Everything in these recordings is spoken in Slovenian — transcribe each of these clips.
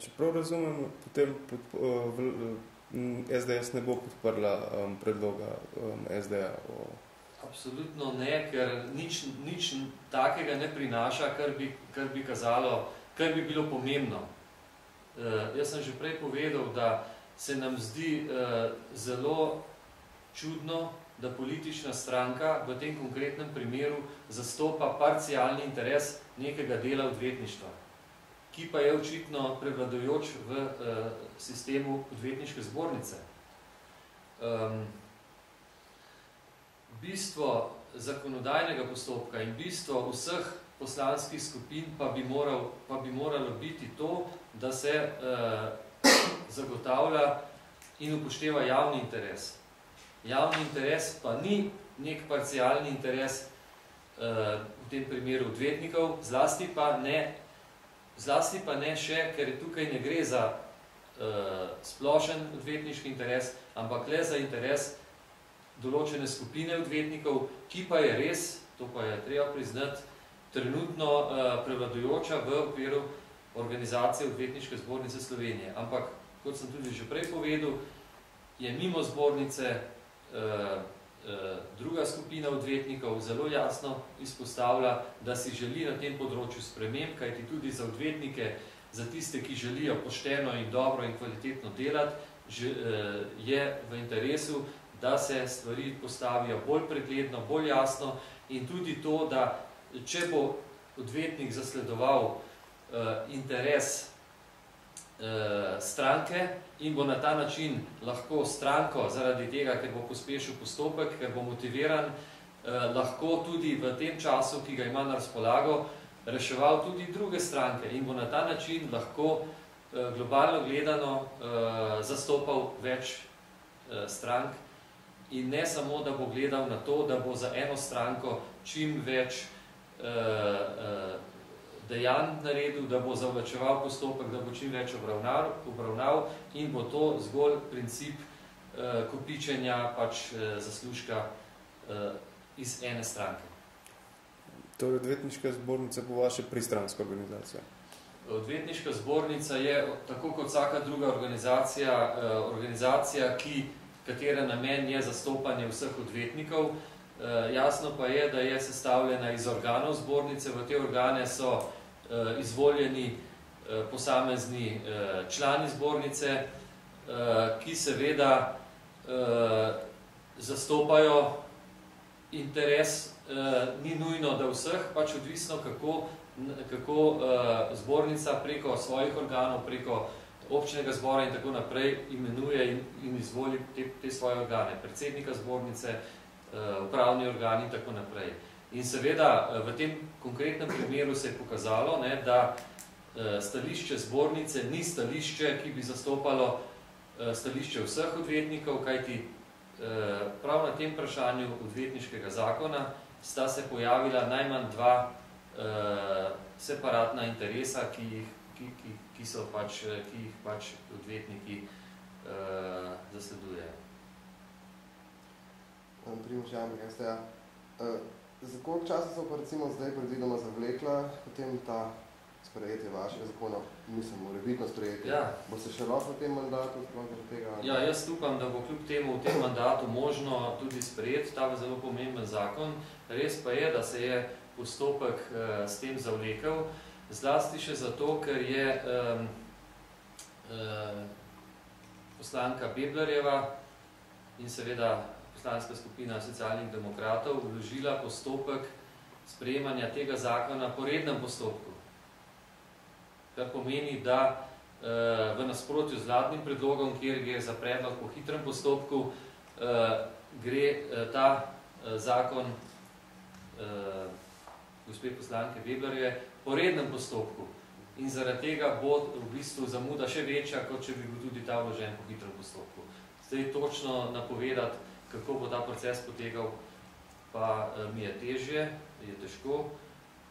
Če prav razumem, potem SDS ne bo podprla predloga SD-ja o... Absolutno ne, ker nič takega ne prinaša, kar bi kazalo, kar bi bilo pomembno. Jaz sem že prej povedal, da se nam zdi zelo čudno, da politična stranka v tem konkretnem primeru zastopa parcialni interes nekega dela odvetništva, ki pa je očitno prevladujoč v sistemu odvetniške zbornice. Bistvo zakonodajnega postopka in bistvo vseh poslanskih skupin pa bi moralo biti to, da se zagotavlja in upošteva javni interes. Javni interes pa ni nek parcialni interes v tem primeru odvetnikov, zlasti pa ne še, ker tukaj ne gre za splošen odvetniški interes, ampak le za interes določene skupine odvetnikov, ki pa je res, to pa je treba priznati, trenutno prevladujoča v okviru organizacije Odvetniške zbornice Slovenije. Ampak, kot sem tudi že prej povedal, je mimo zbornice druga skupina odvetnikov zelo jasno izpostavlja, da si želi na tem področju sprememb, kajti tudi za odvetnike, za tiste, ki želijo pošteno in dobro in kvalitetno delati, je v interesu, da se stvari postavijo bolj pregledno, bolj jasno in tudi to, da če bo odvetnik zasledoval interes stranke in bo na ta način lahko stranko zaradi tega, ker bo pospešil postopek, ker bo motiviran, lahko tudi v tem času, ki ga ima na razpolago, reševal tudi druge stranke in bo na ta način lahko globalno gledano zastopal več strank in ne samo, da bo gledal na to, da bo za eno stranko čim več dejanj naredil, da bo zavlačeval postopek, da bo čim več obravnav in bo to zgolj princip kopičenja pač zaslužka iz ene stranke. Torej, Odvetniška zbornica bo vaša pristranska organizacija? Odvetniška zbornica je, tako kot vsaka druga organizacija, katere namen je zastopanje vseh odvetnikov. Jasno pa je, da je sestavljena iz organov zbornice. V te organe so izvoljeni posamezni člani zbornice, ki seveda zastopajo interes, ni nujno, da vseh, pač odvisno, kako zbornica preko svojih organov, preko občnega zbora in tako naprej imenuje in izvoli te svoje organe, predsednika zbornice, upravni organi in tako naprej. In seveda v tem konkretnem primeru se je pokazalo, da stališče zbornice ni stališče, ki bi zastopalo stališče vseh odvetnikov, kajti prav na tem vprašanju odvetniškega zakona sta se pojavila najmanj dva separatna interesa, ki jih pač odvetniki zasledujejo. Primož Jamnik, STA. Za koliko časa so pa recimo zdaj predvidoma zavlekla potem ta sprejetje vašega zakona, mislim, morebitno sprejetje? Ja. Bo se še lahko v tem mandatu sploh tega? Ja, jaz upam, da bo kljub temu v tem mandatu možno tudi sprejeti ta zelo pomemben zakon. Res pa je, da se je postopek s tem zavlekel, zlasti še zato, ker je poslanka Beblerjeva in seveda poslanska skupina Socialnih demokratov vložila postopek sprejemanja tega zakona po rednem postopku. Kar pomeni, da v nasprotju z vladnim predlogom, kjer gre za predlog po hitrem postopku, gre ta zakon gospe poslanke Beblerjeve po rednem postopku. In zaradi tega bo v bistvu zamuda še večja, kot če bi bil tudi ta vložen po hitrem postopku. Zdaj točno napovedati, kako bo ta proces potekal, pa mi je težje, je težko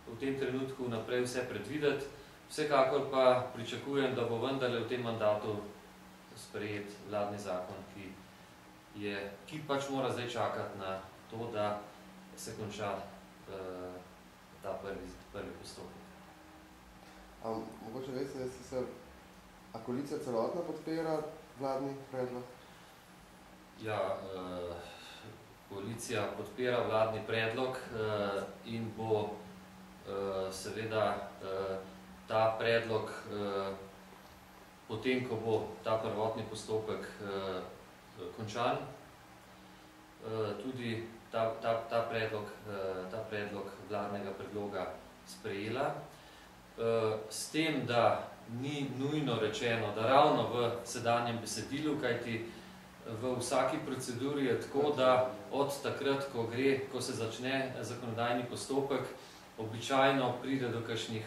v tem trenutku naprej vse predvideti. Vsekakor pa pričakujem, da bo vendarle v tem mandatu sprejet vladni zakon, ki pač mora zdaj čakati na to, da se konča ta prvi postopek. Mogoče veste, da ste se A koalicija celotna podpira vladni predlog? Ja, koalicija podpira vladni predlog in bo seveda ta predlog, potem, ko bo ta prvotni postopek končan, tudi ta predlog vladnega predloga sprejela. S tem, da ni nujno rečeno, da ravno v sedanjem besedilu, kajti v vsaki proceduri je tako, da od takrat, ko se začne zakonodajni postopek, običajno pride do kakšnih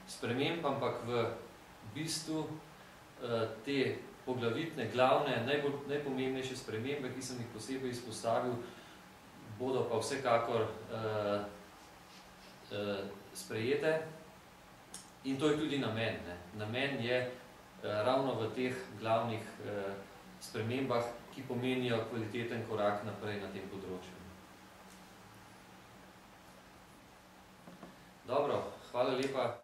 sprememb, ampak v bistvu te poglavitne, glavne, najpomembnejše spremembe, ki sem jih posebej izpostavil, bodo pa vsekakor sprejete. In to je tudi namen. Namen je ravno v teh glavnih spremembah, ki pomenijo kvaliteten korak naprej na tem področju. Dobro, hvala lepa.